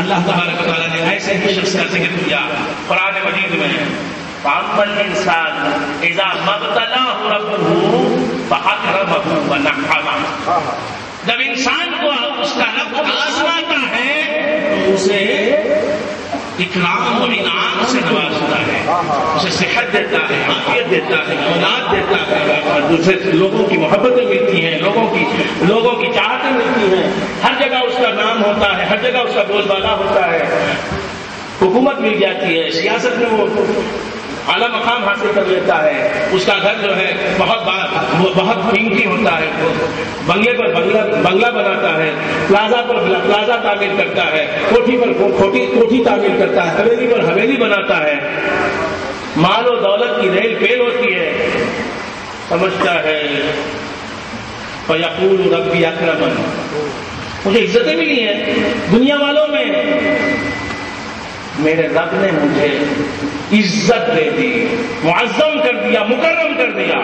اللہ تبارک و تعالیٰ نے ایسے ہی شخص کا ذکر کیا قرآن مجید میں، فَأَمَّا الْإِنسَانُ إِذَا مَا ابْتَلَاهُ رَبُّهُ فَأَكْرَمَهُ وَنَعَّمَهُ۔ جب انسان کو اس کا رب آزماتا ہے تو اسے اکرام و انعام سے نوازتا ہے، اسے صحت دیتا ہے، عافیت دیتا ہے، اولاد دیتا ہے، دوسرے لوگوں کی محبتیں ملتی ہیں، لوگوں کی چاہتیں ملتی ہیں، ہر جگہ اس کا نام ہوتا ہے، ہر جگہ اس کا بول بالا ہوتا ہے، حکومت مل جاتی ہے، سیاست میں وہ اعلیٰ مقام حاصل کر لیتا ہے، اس کا گھر جو ہے بہت قیمتی ہوتا ہے، بنگلے پر بنگلہ بناتا ہے، پلازا پر پلازا تعمیر کرتا ہے، کوٹھی پر کوٹھی تعمیر کرتا ہے، حویلی پر حویلی بناتا ہے، مال و دولت کی ریل پیل ہوتی ہے، سمجھتا ہے فَيَقُولُ رَبِّي أَكْرَمَنِ، مجھے عزتیں ملی ہیں دنیا والوں میں، میرے رب نے مجھے عزت دے دی، معظم کر دیا، مکرم کر دیا۔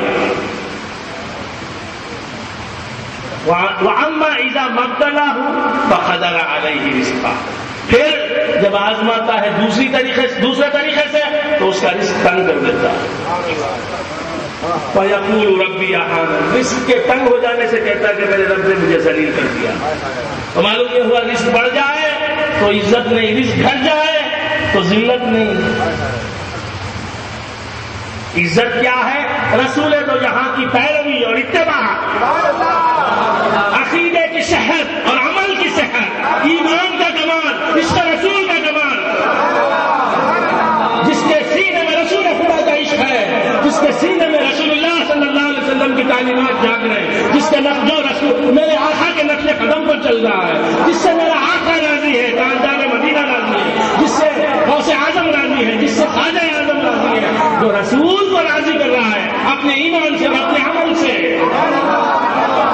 وَأَمَّا إِذَا مَا ابْتَلَاهُ فَقَدَرَ عَلَيْهِ رِزْقَهُ، پھر جب آزماتا ہے دوسرے طریقے سے تو اس کا رزق تنگ کر دیتا ہے، فَيَقُولُ رَبِّي أَهَانَنِ، رزق کے تنگ ہو جانے سے کہتا ہے کہ میرے رب نے مجھے ذلیل کر دیا۔ تو معلوم یہ ہوا رزق بڑھ جائے تو عزت نہیں، رزق گھٹ جائے تو ذلت نہیں۔ عزت کیا ہے؟ رسول دو جہاں کی پیروی اور اتباع، عقیدے کی صحت اور عمل کی صحت، ایمان کا کمال، عشق رسول کا کمال، جس کے سینے میں رسول خدا کا عشق ہے، جس کے سینے میں رسول اللہ صلی اللہ علیہ وسلم کی تعلیمات جاگ رہے ہیں، جس کے نقش رسول میرے آقا کے نقش قدم پر چل رہا ہے، جس سے میرا آقا راضی ہے، تاجدار مدینہ راضی ہے، جس سے غوث اعظم راضی ہے، جس سے خواجہ اعظم راضی ہے، جو رسول کو راضی کر رہا ہے اپنے ایمان سے، اپنے عمل سے،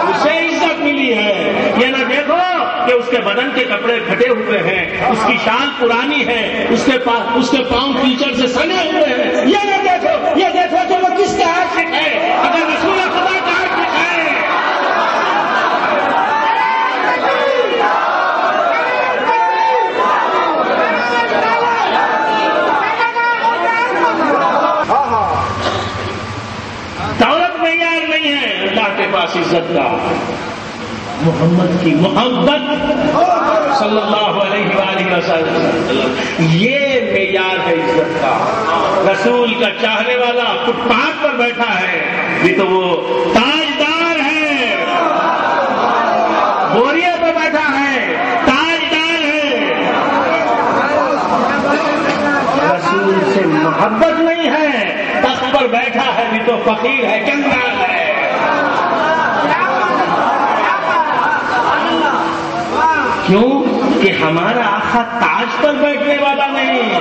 اسے عزت ملی ہے۔ یہ نہ دیکھو کہ اس کے بدن کے کپڑے پھٹے ہوئے ہیں، اس کی شان پرانی ہے، اس کے پاؤں کیچڑ سے سنے ہوئے ہیں، یہ نہ دیکھو، یہ دیکھو کہ وہ کس کا عاشق ہے۔ اگر رسول خدا کا عاشق ہے پاس عزت کا، محمد کی محبت صلی اللہ علیہ وآلہ وسلم، یہ معیار ہے عزت کا۔ رسول کا چاہنے والا فٹ پاتھ پر بیٹھا ہے، یہ تو وہ تاجدار ہے، بوریے پر بیٹھا ہے، تاجدار ہے۔ رسول سے محبت نہیں ہے، تخت پر بیٹھا ہے بھی تو فقیر ہے، کنگال ہے۔ کیوں کہ ہمارا آقا تاج پر بیٹھنے والا نہیں،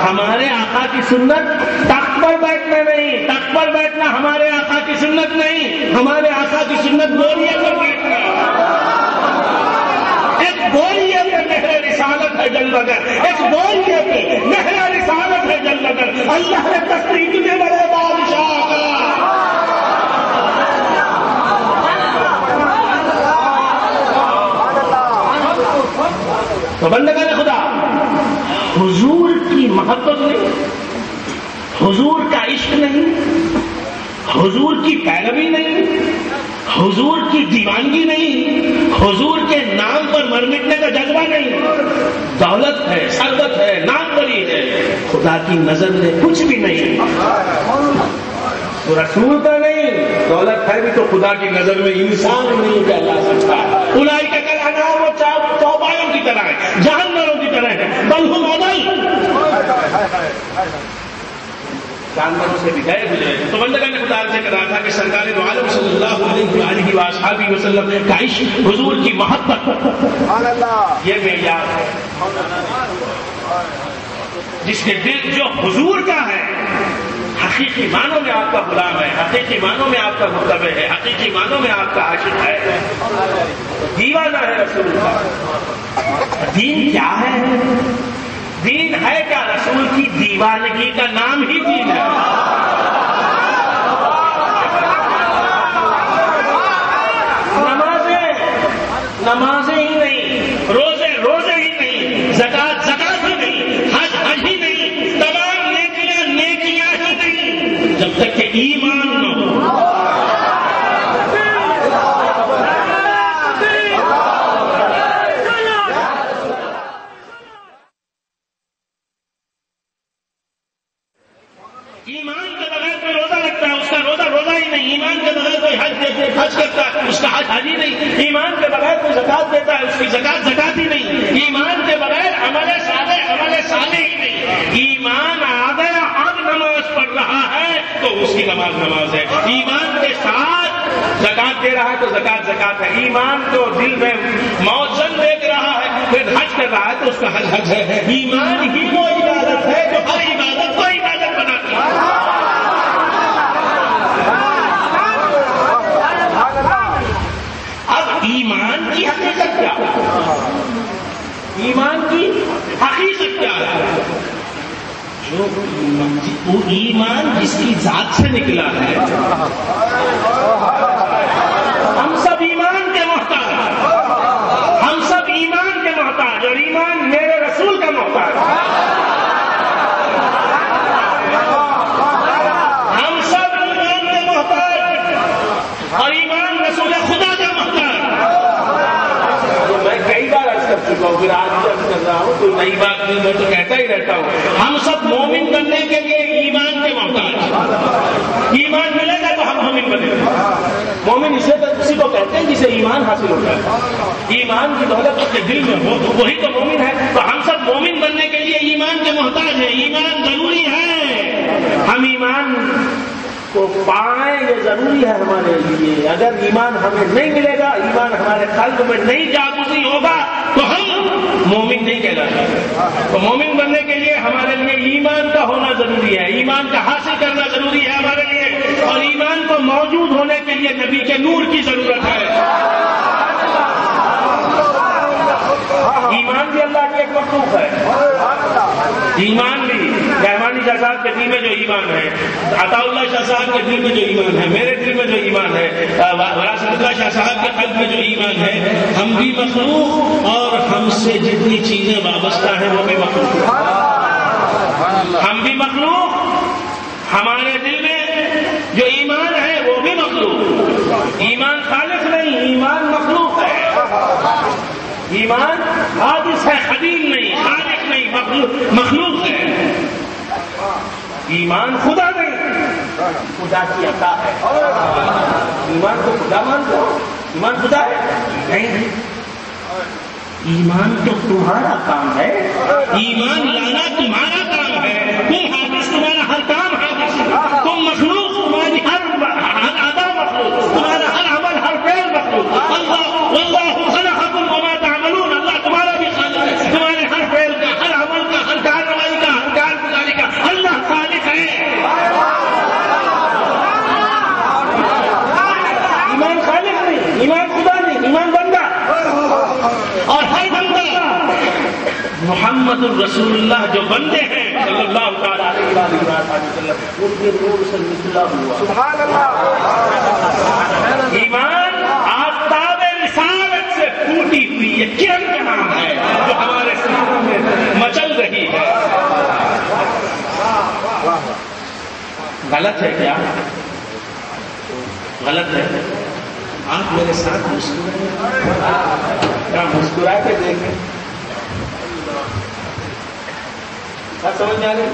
ہمارے آقا کی سنت تخت پر بیٹھنا نہیں، تخت پر بیٹھنا ہمارے آقا کی سنت نہیں، ہمارے آقا کی سنت بوریے پر بیٹھنا۔ ایک بوریے پہ نہر رسالت ہے جل بگر، ایک بوریے پہ نہر رسالت ہے جل بگر، اللہ نے تقریر میں بڑے بادشاہ کا۔ تو بندگان خدا، حضور کی محبت نہیں، حضور کا عشق نہیں، حضور کی پیروی نہیں، حضور کی دیوانگی نہیں، حضور کے نام پر مر مٹنے کا جذبہ نہیں، دولت ہے، ثروت ہے، نام بری ہے، خدا کی نظر میں کچھ بھی نہیں۔ تو رسول کا نہیں، دولت ہے بھی تو خدا کی نظر میں انسان نہیں کہلا سکتا۔ اولئک کالانعام، وہ چوپایوں کی طرح ہے، جانوروں کی طرح ہے، بل ہم اضل، جانوروں سے بھی گئے گزرے۔ تو بندگان خدا سے کہا تھا کہ سرکار دو عالم صلی اللہ علیہ وآلہ وآصحابہ وسلم کا عشق، حضور کی محبت، یہ معیار ہے۔ جس کے دل جو حضور کا ہے، حقیقی معنوں میں آپ کا غلام ہے، حقیقی معنوں میں آپ کا متبع ہے، حقیقی معنوں میں آپ کا عاشق ہے، دیوانہ ہے رسول کا۔ دین کیا ہے؟ دین ہے کیا؟ رسول کی دیوانگی کا نام ہی دین ہے۔ نمازیں ہی نہیں، روزے ہی نہیں، زکات تک کہ ایمان نہ ہو۔ ایمان کے بغیر کوئی روزہ رکھتا ہے اس کا روزہ روزہ ہی نہیں، ایمان کے بغیر کوئی حج کرتا ہے اس کا حج حج ہی نہیں، ایمان کے بغیر کوئی زکات دیتا ہے اس کی زکات زکات ہی نہیں، ایمان کے بغیر عمل صالح ہی نہیں۔ ایمان آدھا اب نماز پڑھ رہا ہے تو اس کی نماز ہے، ایمان کے ساتھ زکات دے رہا ہے تو زکات ہے، ایمان کو دل میں موزن دیکھ رہا ہے پھر حج کر رہا ہے تو اس کا حج ہے۔ ایمان ہی وہ عبادت ہے جو ہر عبادت کو عبادت بناتی ہے۔ اب ایمان کی حقیقت کیا ہے؟ ایمان کی حقیقت کیا ہے؟ جو وہ ایمان جس کی ذات سے نکلا ہے، ہم سب ایمان کے محتاج ہیں، ہم سب ایمان کے محتاج اور ایمان میرے رسول کا محتاج ہے، ہم سب ایمان کے محتاج اور ایمان رسول خدا کا محتاج۔ میں کئی بار عرض کر چکا ہوں، پھر آج بھی عرض کر رہا ہوں، کوئی نئی بات نہیں، میں تو کہتا ہی رہتا ہوں، ہم سب مومن بننے کے لیے ایمان کے محتاج۔ ایمان ملے گا تو ہم مومن بنے گے۔ مومن اسے کسی کو کہتے ہیں جسے ایمان حاصل ہوتا ہے، ایمان کی دولت اس کے دل میں ہو وہی تو مومن ہے۔ تو ہم سب مومن بننے کے لیے ایمان کے محتاج ہیں، ایمان ضروری ہے، ہم ایمان کو پائیں یہ ضروری ہے ہمارے لیے۔ اگر ایمان ہمیں نہیں ملے گا، ایمان ہمارے قلب میں نہیں جاگزی ہوگا تو ہم مومن نہیں کہلاتے۔ تو مومن بننے کے لیے ہمارے لیے ایمان کا ہونا ضروری ہے، ایمان کا حاصل کرنا ضروری ہے ہمارے لیے، اور ایمان کو موجود ہونے کے لیے نبی کے نور کی ضرورت ہے۔ ایمان بھی اللہ کی ایک مخلوق ہے، ایمان بھی رحمانی شاہ صاحب کے دل میں جو ایمان ہے، عطا اللہ شاہ صاحب کے دل میں جو ایمان ہے، میرے دل میں جو ایمان ہے، وراثت اللہ شاہ صاحب کے قلب میں جو ایمان ہے، ہم بھی مخلوق اور ہم سے جتنی چیزیں وابستہ ہیں وہ بھی مخلوق، ہم بھی مخلوق، ہمارے دل میں جو ایمان ہے وہ بھی مخلوق۔ ایمان خالق نہیں، ایمان مخلوق ہے، ایمان حادث ہے، قدیم نہیں، خالق نہیں، مخلوق ہے۔ ایمان خدا نہیں، خدا کی عطا ہے۔ ایمان کو خدا مانتے ہو؟ ایمان خدا ہے نہیں، ایمان تو تمہارا کام ہے، ایمان لانا تمہارا کام ہے، تم حادث، تمہارا ہر کام حادث، تم مخلوق، تمہاری ہر ادا مخلوق، تمہارا ہر عمل ہر فعل مخلوق۔ واللہ خلقکم وما تعملون، اللہ تمہارا بھی خالق ہے، تمہارے ہر فعل کا، ہر عمل کا، ہر کارروائی کا، ہر کارگزاری کا اللہ خالق ہے۔ ایمان خالق نہیں، ایمان خدا نہیں، ایمان بندہ، اور ہر بندہ محمد الرسول اللہ جو بندے ہیں صلی اللہ تعالیٰ علیہ وسلم، ان کے نور سے نکلا ہوا سبحان اللہ۔ ایمان آفتاب رسالت سے پھوٹی ہوئی یہ کرن کا نام ہے جو ہمارے سینوں میں مچل رہی ہے۔ غلط ہے کیا؟ غلط ہے؟ آپ میرے ساتھ مسکرا کے دیکھیں، کیا سمجھ میں آ رہی؟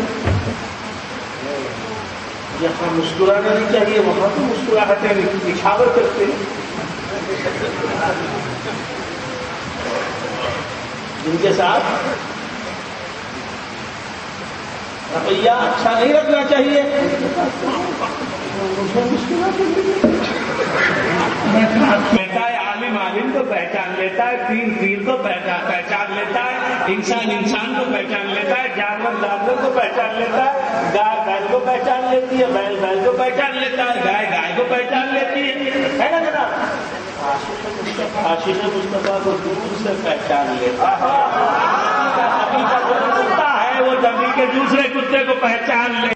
یہاں مسکرانا نہیں چاہیے، وہاں تو مسکراہٹیں نچھاور کرتے ہیں، جن کے ساتھ رویہ اچھا نہیں رکھنا چاہیے، عالم کو پہچان لیتا ہے، پیر کو پہچان لیتا ہے، انسان کو پہچان لیتا ہے، جانور کو پہچان لیتا ہے، گائے بیل کو پہچان لیتی ہے، بیل کو پہچان لیتا ہے، گائے کو پہچان لیتی ہے نا جناب؟ آشیش مصطفیٰ کو دور سے پہچان لیتا ہے، وہ جبھی کے دوسرے کتے کو پہچان لے